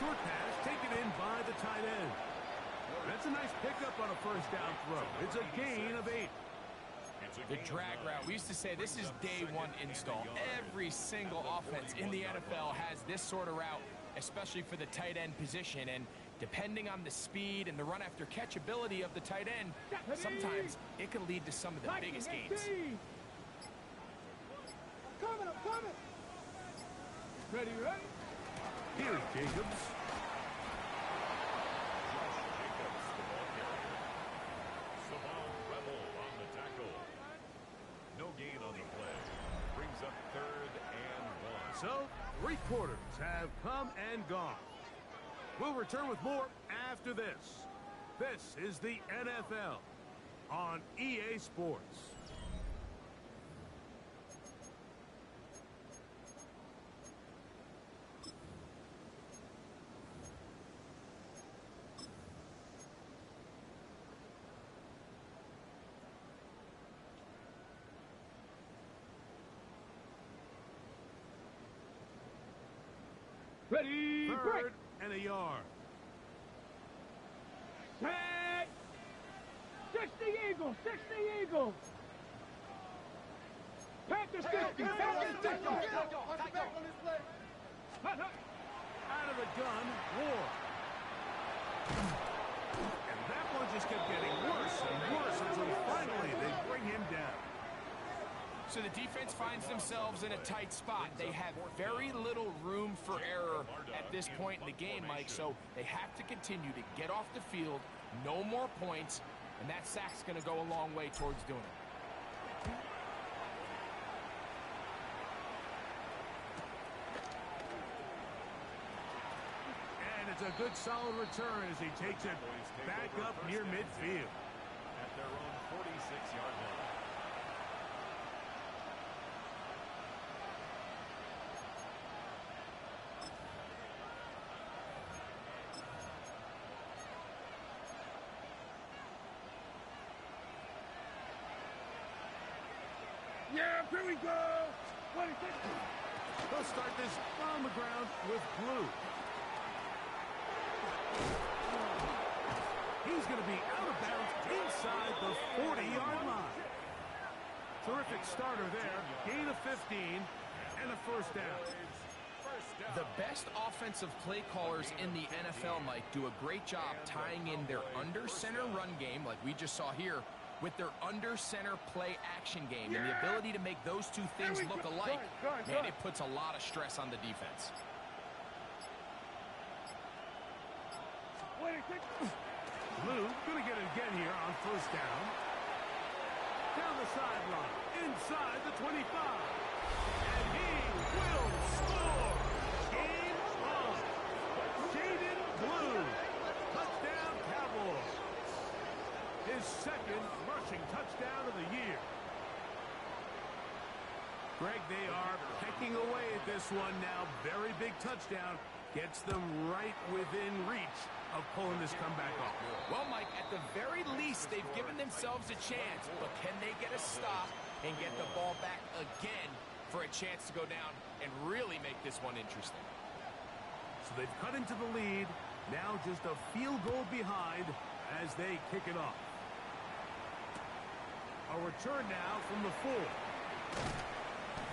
Short pass taken in by the tight end. That's a nice pickup on a first down throw. It's a gain of 8. It's The drag route. We used to say this is day one install. Every single offense in the NFL has this sort of route, especially for the tight end position. And depending on the speed and the run after catch ability of the tight end, sometimes it can lead to some of the biggest gains. I'm coming. Ready? Here's Jacobs. So, 3 quarters have come and gone. We'll return with more after this. This is the NFL on EA Sports. Ready, break. 3rd and a yard. Tag. 60 Eagles. Panthers 50. Out of the gun, Ward. And that one just kept getting worse and worse until finally they bring him down. So the defense finds themselves in a tight spot. They have very little room for error at this point in the game, Mike, so they have to continue to get off the field, no more points, and that sack's going to go a long way towards doing it. And it's a good solid return as he takes it back up near midfield. At their own 46-yard line. Yeah, here we go. 26. They'll start this on the ground with Blue. He's going to be out of bounds inside the 40-yard line. Terrific starter there. Gain of 15 and a first down. The best offensive play callers in the NFL, Mike, do a great job tying in their under-center run game, like we just saw here, with their under-center play action game. And the ability to make those two things look alike, man, it puts a lot of stress on the defense. 26. Blue going to get it again here on first down. Down the sideline, inside the 25. And he will score. Game on. Jaden Blue. Touchdown Cowboys. His 2nd rushing touchdown of the year. Greg, they are pecking away at this one now. Very big touchdown. Gets them right within reach of pulling this comeback off. Well, Mike, at the very least, they've given themselves a chance. But can they get a stop and get the ball back again for a chance to go down and really make this one interesting? So they've cut into the lead. Now just a field goal behind as they kick it off. A return now from the 4.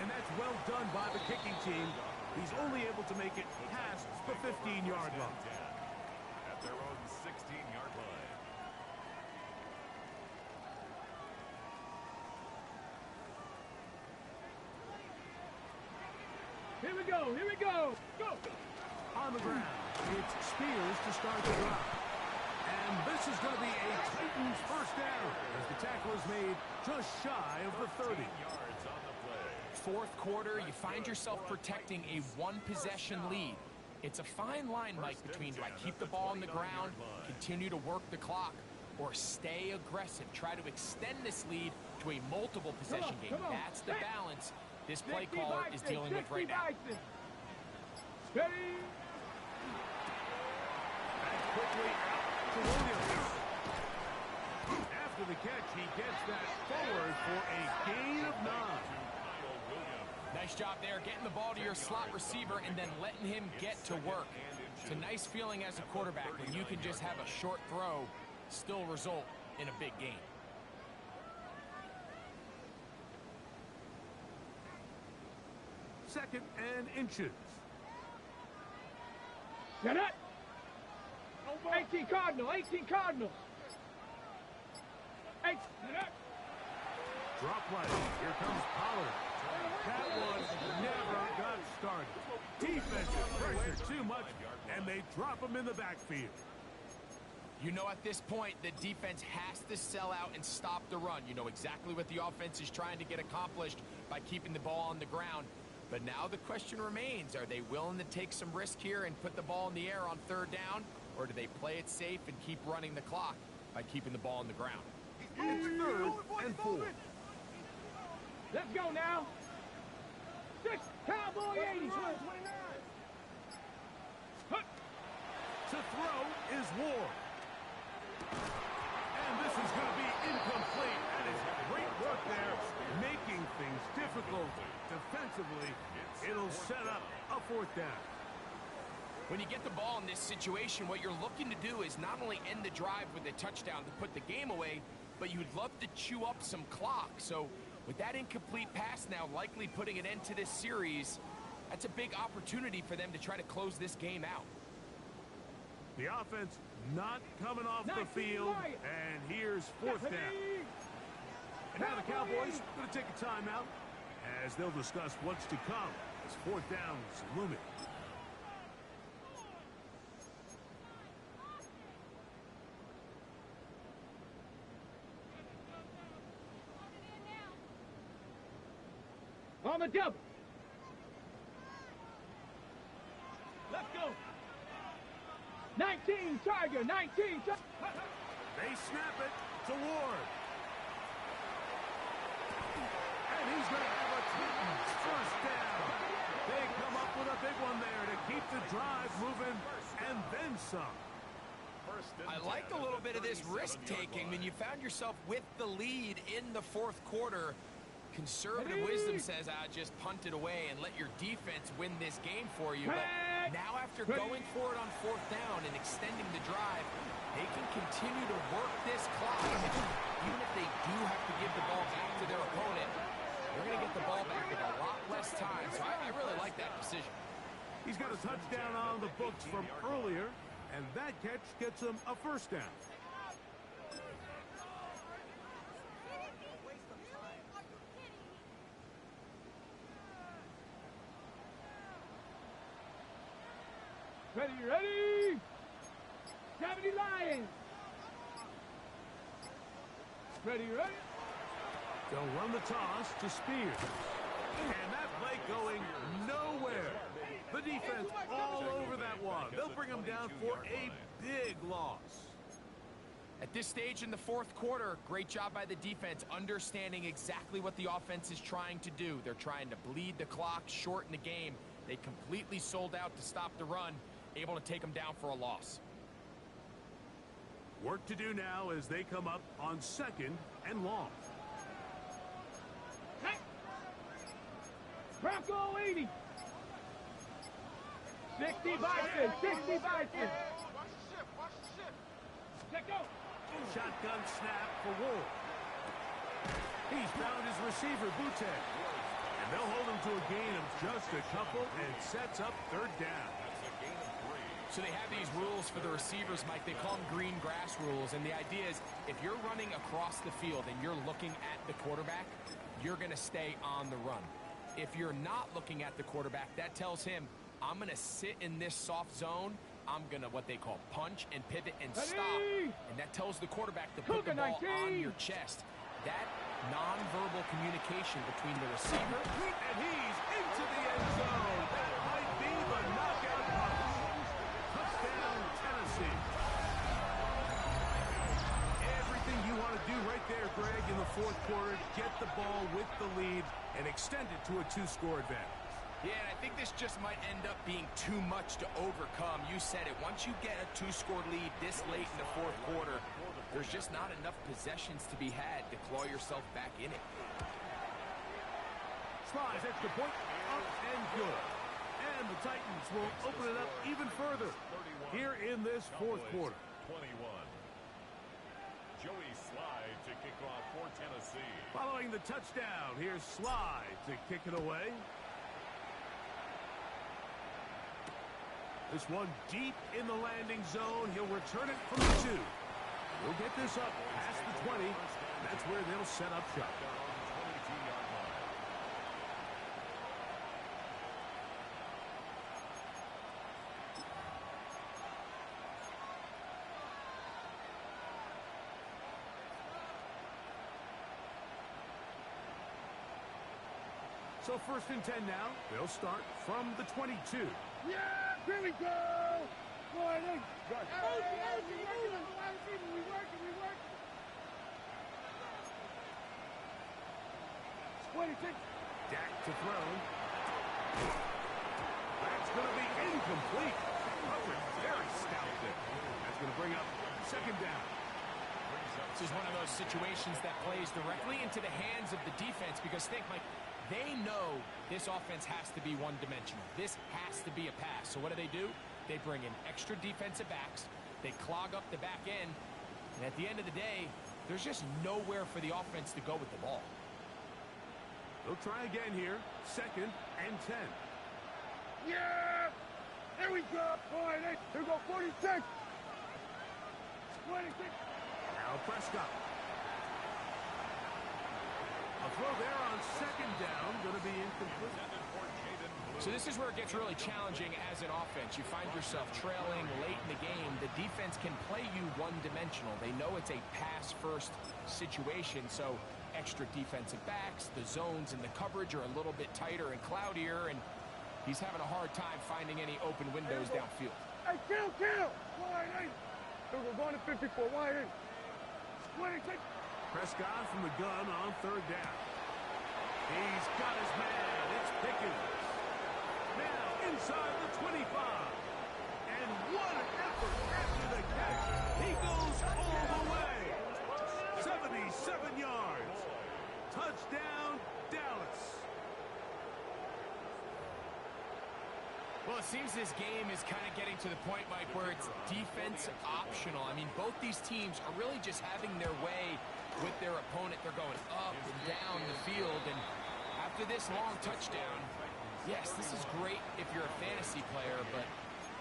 And that's well done by the kicking team. He's only able to make it past the 15-yard line. At their own 16-yard line. Here we go. Go. On the ground, it's Spears to start the drive. And this is going to be a Titans first down as the tackle is made just shy of the 30. Yards on the play. 4th quarter, you find yourself protecting a one-possession lead. It's a fine line, Mike, between do I keep the ball on the ground, continue to work the clock, or stay aggressive, try to extend this lead to a multiple possession game. That's the balance this play caller is dealing with right now. Steady. Back quickly out to Williams. After the catch, he gets that forward for a gain of 9. Nice job there, getting the ball to your slot receiver and then letting him get to work. It's a nice feeling as a quarterback when you can just have a short throw, still result in a big gain. 2nd and inches. Set up. 18 Cardinal, 18 Cardinal. 8, set up. Drop right. Here comes Pollard. That one never got started. Defensive pressure too much, and they drop him in the backfield. You know, at this point, the defense has to sell out and stop the run. You know exactly what the offense is trying to get accomplished by keeping the ball on the ground. But now the question remains, are they willing to take some risk here and put the ball in the air on 3rd down? Or do they play it safe and keep running the clock by keeping the ball on the ground? It's 3rd and 4. Let's go now. 6, Cowboy 80. To throw is Ward. And this is going to be incomplete. That is great work there, making things difficult defensively. It'll set up a 4th down. When you get the ball in this situation, what you're looking to do is not only end the drive with a touchdown to put the game away, but you'd love to chew up some clock. So with that incomplete pass now likely putting an end to this series, that's a big opportunity for them to try to close this game out. The offense not coming off the field, and here's 4th down. And now the Cowboys going to take a timeout as they'll discuss what's to come as 4th down's looming. On the double. Let's go. 19 Tiger, 19 Tiger. They snap it to Ward. And he's going to have a Titans 1st down. They come up with a big one there to keep the drive moving and then some. I liked a little bit of this risk-taking when you found yourself with the lead in the 4th quarter. Conservative wisdom says, just punt it away and let your defense win this game for you. But now after going for it on 4th down and extending the drive, they can continue to work this clock. Even if they do have to give the ball back to their opponent, they're going to get the ball back with a lot less time. So I really like that decision. He's got a touchdown on the books from earlier, and that catch gets him a 1st down. Ready, ready! 70 Lions! Ready, ready? They'll run the toss to Spears. And that play going nowhere. The defense all over that one. They'll bring them down for a big loss. At this stage in the 4th quarter, great job by the defense, understanding exactly what the offense is trying to do. They're trying to bleed the clock, shorten the game. They completely sold out to stop the run, able to take them down for a loss. Work to do now as they come up on 2nd and long. Bronco 80! 60 Bison! 60 Bison! Watch the ship, watch the ship. Let go! Shotgun snap for Ward. He's found his receiver, Butte. And they'll hold him to a gain of just a couple and sets up 3rd down. So they have these rules for the receivers, Mike. They call them green grass rules. And the idea is if you're running across the field and you're looking at the quarterback, you're going to stay on the run. If you're not looking at the quarterback, that tells him, I'm going to sit in this soft zone. I'm going to what they call punch and pivot and stop. And that tells the quarterback to put the ball on your chest. That nonverbal communication between the receiver. And he's into the end zone. That might be the knockout punch. Touchdown, Tennessee. Everything you want to do right there, Greg, in the 4th quarter, get the ball with the lead and extend it to a 2-score advantage. Yeah, and I think this just might end up being too much to overcome. You said it. Once you get a 2-score lead this late in the 4th quarter, there's just not enough possessions to be had to claw yourself back in it. Slides extra point, up and good. And the Titans will open it up even further here in this 4th quarter. 21. Joey Slide to kick off for Tennessee. Following the touchdown, here's Slide to kick it away. This one deep in the landing zone. He'll return it from the 2. We'll get this up past the 20. That's where they'll set up shop. So 1st and 10 now. They'll start from the 22. Yeah, here we go. Boy, we working. 26. Dak to throw. That's going to be incomplete. Very stout there. That's going to bring up 2nd down. This is one of those situations that plays directly into the hands of the defense because think, Mike, they know this offense has to be one-dimensional. This has to be a pass. So what do? They bring in extra defensive backs. They clog up the back end. And at the end of the day, there's just nowhere for the offense to go with the ball. They'll try again here. 2nd and 10. Yeah! Here we go, boy. Here we go, 46. 26. Now Prescott. A throw there on 2nd down. Going to be incomplete. So this is where it gets really challenging as an offense. You find yourself trailing late in the game. The defense can play you one-dimensional. They know it's a pass-first situation, so extra defensive backs, the zones and the coverage are a little bit tighter and cloudier, and he's having a hard time finding any open windows downfield. Hey, kill! Wide 8. We're going to 54, wide 8. 26. Prescott from the gun on 3rd down. He's got his man. It's Pickens. Now inside the 25. And what an effort after the catch. He goes all the way. 77 yards. Touchdown, Dallas. Well, it seems this game is kind of getting to the point, Mike, where it's defense optional. I mean, both these teams are really just having their way with their opponent. They're going up and down the field, and after this long touchdown, yes, this is great if you're a fantasy player, but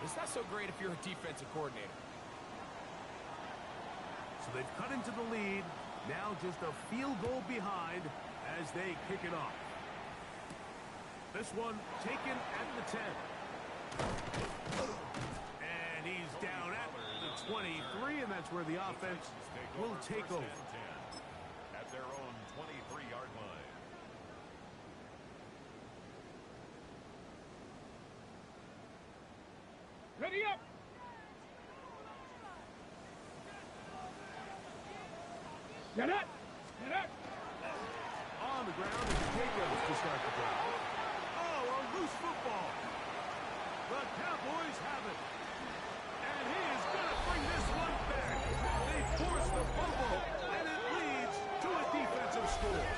it's not so great if you're a defensive coordinator. So they've cut into the lead. Now just a field goal behind as they kick it off. This one taken at the 10. And he's down at the 23, and that's where the offense will take over. At their own 23-yard line. Ready up. Get it. On the ground is Jacobs to start the drive. Oh, a loose football. The Cowboys have it. And he is going to bring this one back. They force the fumble, and it leads to a defensive score.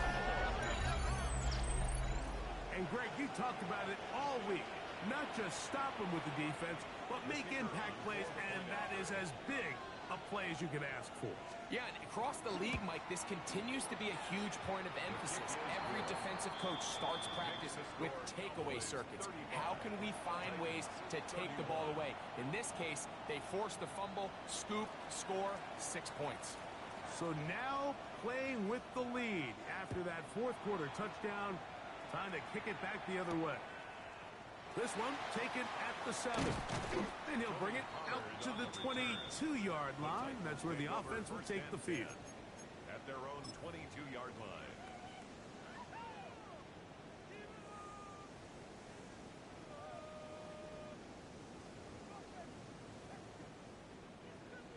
And Greg, you talked about it all week. Not just stop them with the defense, but make impact plays, and that is as big a play as you can ask for. Yeah, and across the league, Mike, this continues to be a huge point of emphasis. Every defensive coach starts practice with takeaway circuits. How can we find ways to take the ball away? In this case, they force the fumble, scoop, score, 6 points. So now playing with the lead after that fourth quarter touchdown, time to kick it back the other way. This one taken at the 7. And he'll bring it out to the 22-yard line. That's where the offense will take the field. At their own 22-yard line.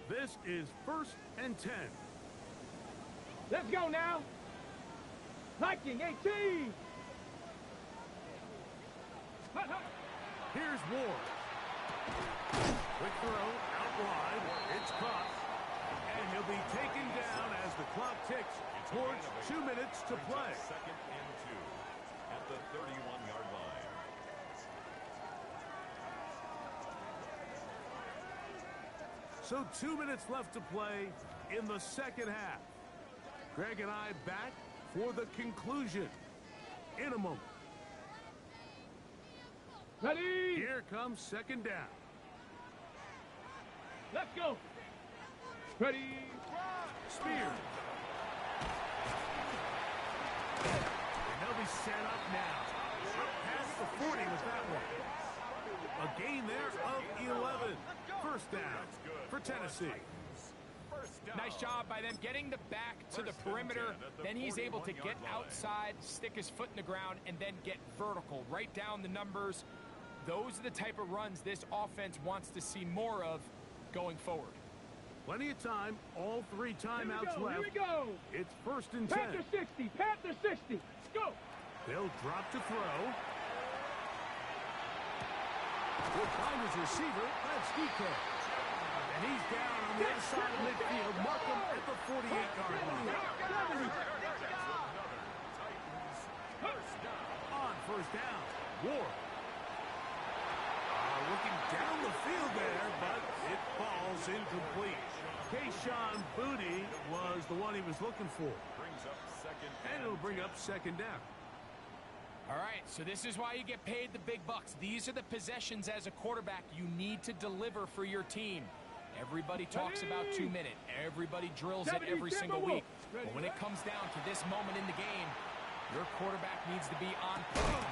This is 1st and 10. Let's go now. Viking 18. Here's Ward. Quick throw, out wide. It's caught. And he'll be taken down as the clock ticks towards 2 minutes to play. 2nd and 2 at the 31-yard line. So 2 minutes left to play in the second half. Greg and I back for the conclusion in a moment. Ready. Here comes 2nd down. Let's go. Ready. Spear. And they'll be set up now. Up past the 40 with that one. A gain there of 11. First down for Tennessee. Nice job by them getting the back to the perimeter. Then he's able to get outside, stick his foot in the ground, and then get vertical. Right down the numbers. Those are the type of runs this offense wants to see more of going forward. Plenty of time. All 3 timeouts left. Here we go. It's 1st and 10. Panther 60. Panther 60. Let's go. They'll drop to throw. Will find his receiver. That's DK. And he's down on the other side of midfield. Mark him at the 48-yard line. On first down, Ward. Looking down the field there, but it falls incomplete. Kayshawn Booty was the one he was looking for. And it'll bring up second down. All right, so this is why you get paid the big bucks. These are the possessions as a quarterback you need to deliver for your team. Everybody talks about 2 minute. Everybody drills it every single week. But when it comes down to this moment in the game, your quarterback needs to be on point.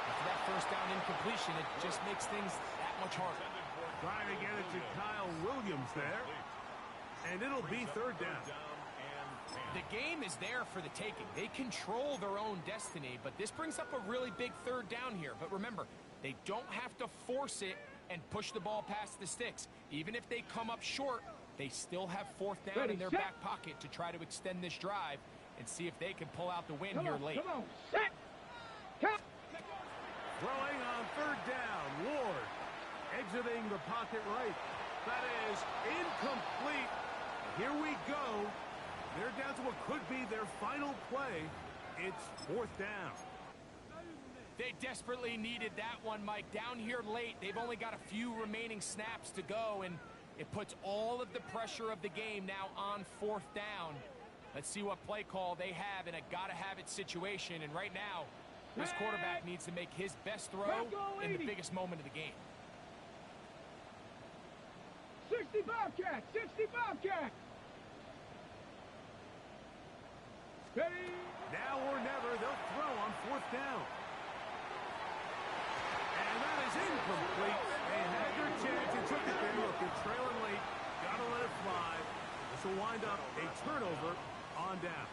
After that first down incompletion, it just makes things that much harder. Trying to get it to Kyle Williams there. And it'll be third down. The game is there for the taking. They control their own destiny, but this brings up a really big third down here. But remember, they don't have to force it and push the ball past the sticks. Even if they come up short, they still have fourth down in their back pocket to try to extend this drive and see if they can pull out the win here late. Come on, set. Throwing on third down, Ward exiting the pocket right. That is incomplete. Here we go. They're down to what could be their final play. It's fourth down. They desperately needed that one, Mike. Down here late, they've only got a few remaining snaps to go, and it puts all of the pressure of the game now on fourth down. Let's see what play call they have in a gotta-have-it situation. And right now, this quarterback needs to make his best throw in the biggest moment of the game. 65 cat, 65 cat. Ready? Now or never, they'll throw on fourth down. And that is incomplete. They had their chance and took it there. Look, they're trailing late. Gotta let it fly. This will wind up a turnover on down.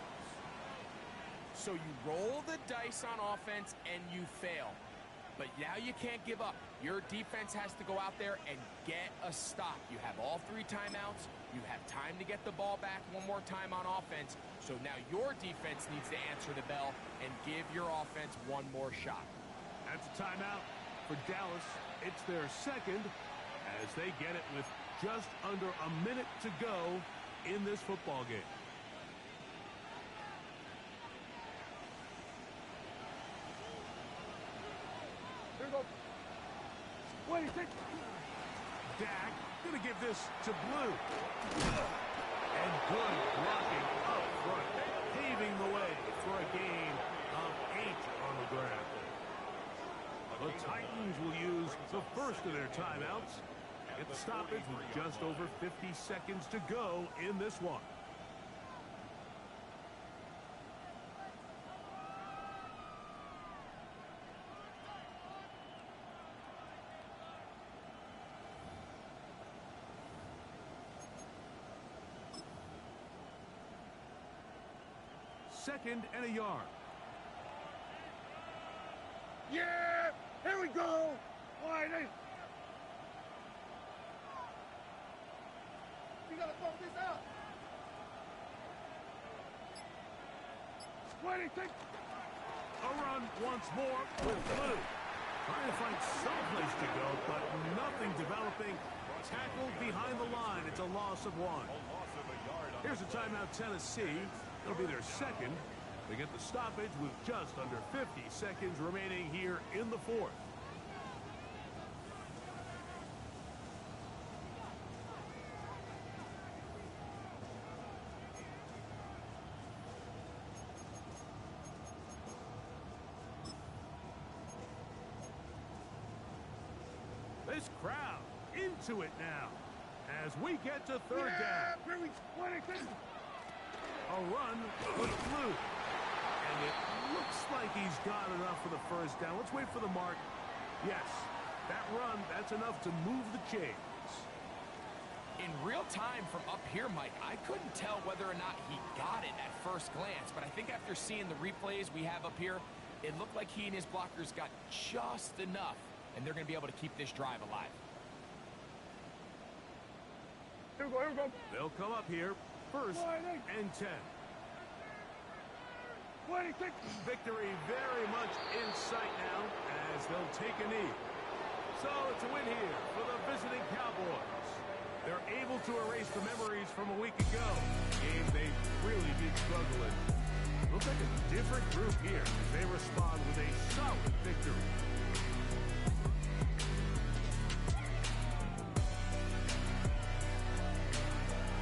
So you roll the dice on offense and you fail. But now you can't give up. Your defense has to go out there and get a stop. You have all 3 timeouts. You have time to get the ball back one more time on offense. So now your defense needs to answer the bell and give your offense one more shot. That's a timeout for Dallas. It's their second as they get it with just under a minute to go in this football game. Here we go. Wait, Dak gonna give this to Blue. And good blocking up front, paving the way for a gain of 8 on the ground. The Titans will use the first of their timeouts. Get the stoppage with just over 50 seconds to go in this one. Second and a yard. yeah! Here we go! Why, you gotta throw this out! Wait, take... A run once more with Blue. Trying to find someplace to go, but nothing developing. Tackled behind the line. It's a loss of 1. Here's a timeout, Tennessee. It'll be their second. They get the stoppage with just under 50 seconds remaining here in the fourth. This crowd into it now As we get to third down. A run was flew. And it looks like he's got enough for the first down. Let's wait for the mark. Yes, that run, that's enough to move the chains. In real time from up here, Mike, I couldn't tell whether or not he got it at first glance, but I think after seeing the replays we have up here, it looked like he and his blockers got just enough, and they're going to be able to keep this drive alive. Here we go. They'll come up here, first and 10. Victory very much in sight now as they'll take a knee. So it's a win here for the visiting Cowboys. They're able to erase the memories from a week ago. Game they really did struggle in. Looks like a different group here as they respond with a solid victory.